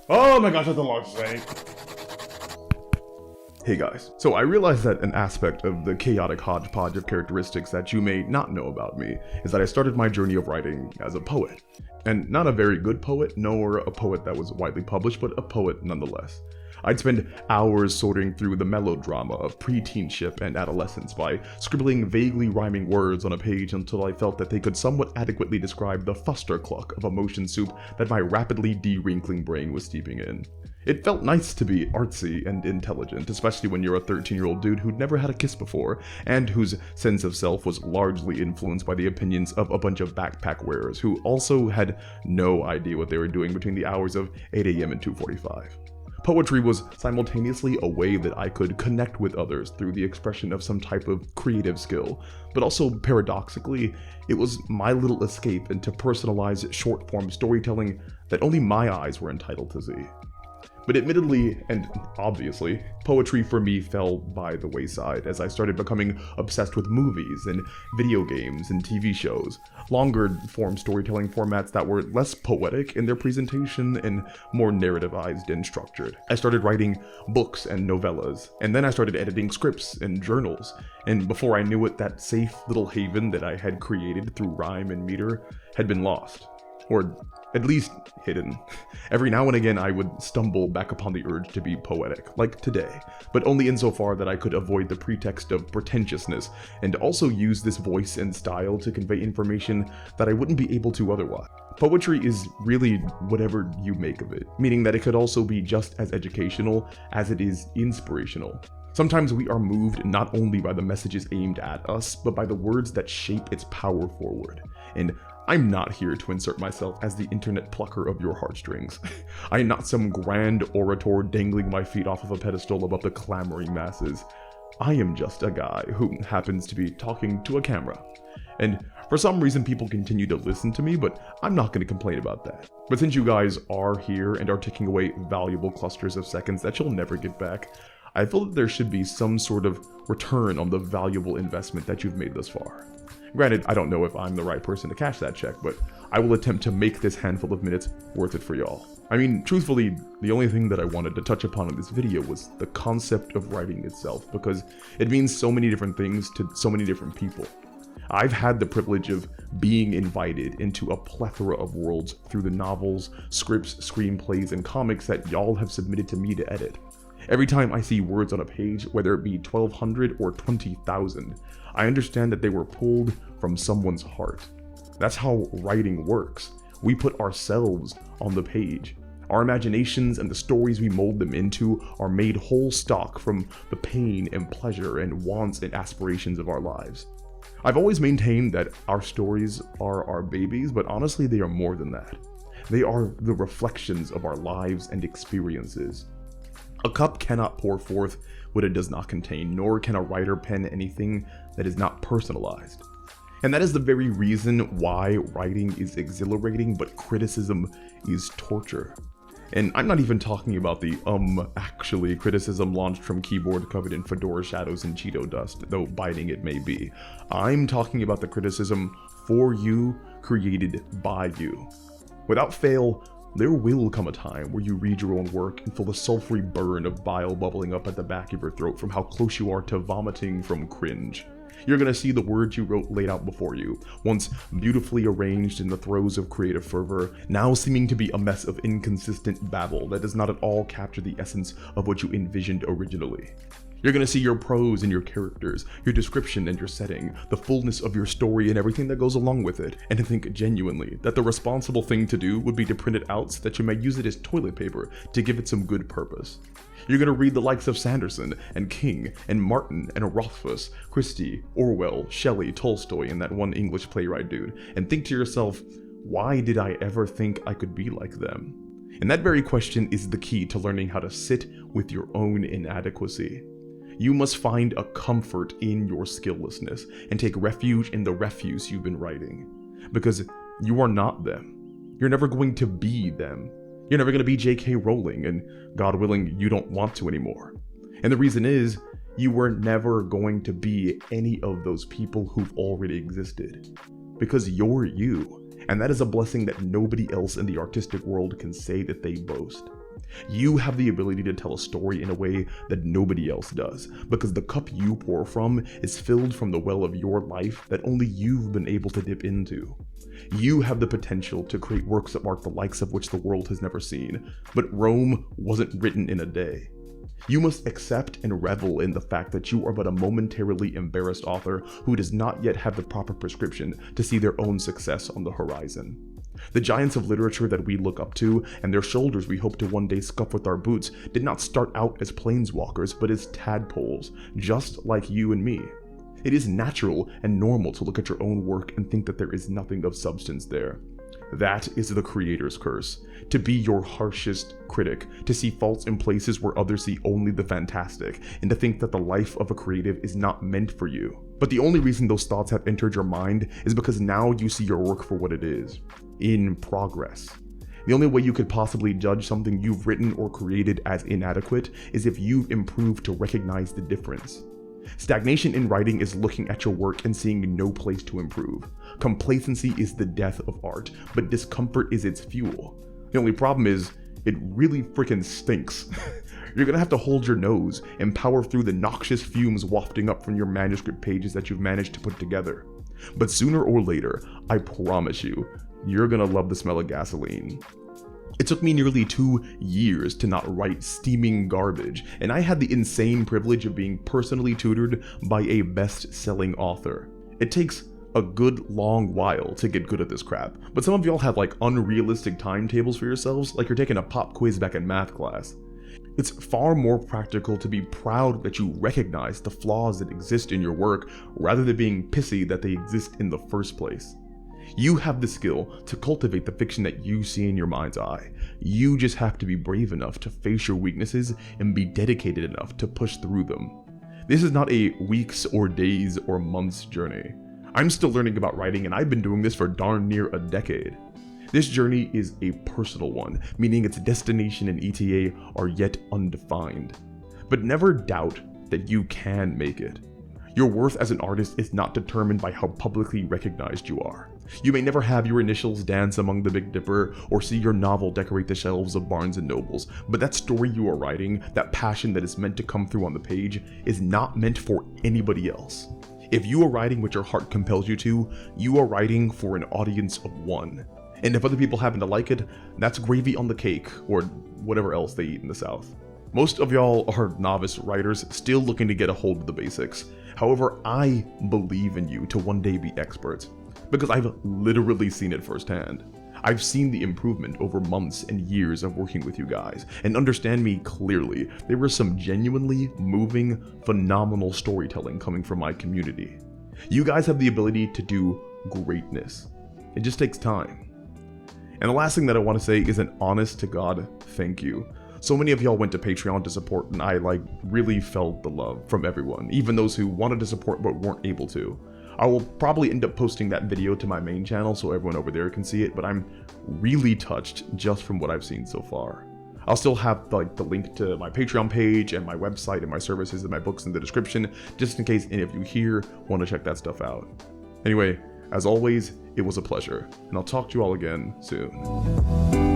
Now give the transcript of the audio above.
Oh my gosh, that's a lot to say. Hey guys, so I realized that an aspect of the chaotic hodgepodge of characteristics that you may not know about me is that I started my journey of writing as a poet. And not a very good poet, nor a poet that was widely published, but a poet nonetheless. I'd spend hours sorting through the melodrama of pre-teenship and adolescence by scribbling vaguely rhyming words on a page until I felt that they could somewhat adequately describe the fustercluck of emotion soup that my rapidly de-wrinkling brain was steeping in. It felt nice to be artsy and intelligent, especially when you're a 13-year-old dude who'd never had a kiss before, and whose sense of self was largely influenced by the opinions of a bunch of backpack wearers who also had no idea what they were doing between the hours of 8 AM and 2:45. Poetry was simultaneously a way that I could connect with others through the expression of some type of creative skill, but also paradoxically, it was my little escape into personalized short-form storytelling that only my eyes were entitled to see. But admittedly, and obviously, poetry for me fell by the wayside as I started becoming obsessed with movies and video games and TV shows, longer form storytelling formats that were less poetic in their presentation and more narrativized and structured. I started writing books and novellas, and then I started editing scripts and journals, and before I knew it, that safe little haven that I had created through rhyme and meter had been lost. Or at least hidden. Every now and again I would stumble back upon the urge to be poetic, like today, but only insofar that I could avoid the pretext of pretentiousness, and also use this voice and style to convey information that I wouldn't be able to otherwise. Poetry is really whatever you make of it, meaning that it could also be just as educational as it is inspirational. Sometimes we are moved not only by the messages aimed at us, but by the words that shape its power forward. And I'm not here to insert myself as the internet plucker of your heartstrings. I am not some grand orator dangling my feet off of a pedestal above the clamoring masses. I am just a guy who happens to be talking to a camera. And for some reason people continue to listen to me, but I'm not going to complain about that. But since you guys are here and are taking away valuable clusters of seconds that you'll never get back, I feel that there should be some sort of return on the valuable investment that you've made thus far. Granted, I don't know if I'm the right person to cash that check, but I will attempt to make this handful of minutes worth it for y'all. I mean, truthfully, the only thing that I wanted to touch upon in this video was the concept of writing itself, because it means so many different things to so many different people. I've had the privilege of being invited into a plethora of worlds through the novels, scripts, screenplays, and comics that y'all have submitted to me to edit. Every time I see words on a page, whether it be 1,200 or 20,000, I understand that they were pulled from someone's heart. That's how writing works. We put ourselves on the page. Our imaginations and the stories we mold them into are made whole stock from the pain and pleasure and wants and aspirations of our lives. I've always maintained that our stories are our babies, but honestly they are more than that. They are the reflections of our lives and experiences. A cup cannot pour forth what it does not contain, nor can a writer pen anything that is not personalized. And that is the very reason why writing is exhilarating, but criticism is torture. And I'm not even talking about the actually criticism launched from keyboard covered in fedora shadows and Cheeto dust, though biting it may be. I'm talking about the criticism for you, created by you. Without fail, there will come a time where you read your own work and feel the sulfury burn of bile bubbling up at the back of your throat from how close you are to vomiting from cringe. You're gonna see the words you wrote laid out before you, once beautifully arranged in the throes of creative fervor, now seeming to be a mess of inconsistent babble that does not at all capture the essence of what you envisioned originally. You're gonna see your prose and your characters, your description and your setting, the fullness of your story and everything that goes along with it, and to think genuinely that the responsible thing to do would be to print it out so that you may use it as toilet paper to give it some good purpose. You're gonna read the likes of Sanderson and King and Martin and Rothfuss, Christie, Orwell, Shelley, Tolstoy, and that one English playwright dude, and think to yourself, why did I ever think I could be like them? And that very question is the key to learning how to sit with your own inadequacy. You must find a comfort in your skilllessness and take refuge in the refuse you've been writing. Because you are not them. You're never going to be them. You're never going to be J.K. Rowling, and God willing, you don't want to anymore. And the reason is, you were never going to be any of those people who've already existed. Because you're you. And that is a blessing that nobody else in the artistic world can say that they boast. You have the ability to tell a story in a way that nobody else does, because the cup you pour from is filled from the well of your life that only you've been able to dip into. You have the potential to create works of art the likes of which the world has never seen, but Rome wasn't written in a day. You must accept and revel in the fact that you are but a momentarily embarrassed author who does not yet have the proper prescription to see their own success on the horizon. The giants of literature that we look up to, and their shoulders we hope to one day scuff with our boots, did not start out as planeswalkers, but as tadpoles, just like you and me. It is natural and normal to look at your own work and think that there is nothing of substance there. That is the creator's curse, to be your harshest critic, to see faults in places where others see only the fantastic, and to think that the life of a creative is not meant for you. But the only reason those thoughts have entered your mind is because now you see your work for what it is, in progress. The only way you could possibly judge something you've written or created as inadequate is if you've improved to recognize the difference. Stagnation in writing is looking at your work and seeing no place to improve. Complacency is the death of art, but discomfort is its fuel. The only problem is, it really freaking stinks. You're gonna have to hold your nose and power through the noxious fumes wafting up from your manuscript pages that you've managed to put together. But sooner or later, I promise you, you're gonna love the smell of gasoline. It took me nearly 2 years to not write steaming garbage, and I had the insane privilege of being personally tutored by a best-selling author. It takes a good long while to get good at this crap, but some of y'all have like unrealistic timetables for yourselves, like you're taking a pop quiz back in math class. It's far more practical to be proud that you recognize the flaws that exist in your work rather than being pissy that they exist in the first place. You have the skill to cultivate the fiction that you see in your mind's eye. You just have to be brave enough to face your weaknesses and be dedicated enough to push through them. This is not a weeks or days or months journey. I'm still learning about writing, and I've been doing this for darn near a decade. This journey is a personal one, meaning its destination and ETA are yet undefined. But never doubt that you can make it. Your worth as an artist is not determined by how publicly recognized you are. You may never have your initials dance among the Big Dipper or see your novel decorate the shelves of Barnes and Nobles, but that story you are writing, that passion that is meant to come through on the page, is not meant for anybody else. If you are writing what your heart compels you to, you are writing for an audience of one. And if other people happen to like it, that's gravy on the cake, or whatever else they eat in the South. Most of y'all are novice writers still looking to get a hold of the basics. However, I believe in you to one day be experts, because I've literally seen it firsthand. I've seen the improvement over months and years of working with you guys, and understand me clearly, there was some genuinely moving, phenomenal storytelling coming from my community. You guys have the ability to do greatness. It just takes time. And the last thing that I want to say is an honest to God thank you. So many of y'all went to Patreon to support, and I really felt the love from everyone, even those who wanted to support but weren't able to. I will probably end up posting that video to my main channel so everyone over there can see it, but I'm really touched just from what I've seen so far. I'll still have the link to my Patreon page and my website and my services and my books in the description, just in case any of you here want to check that stuff out. Anyway, as always, it was a pleasure, and I'll talk to you all again soon.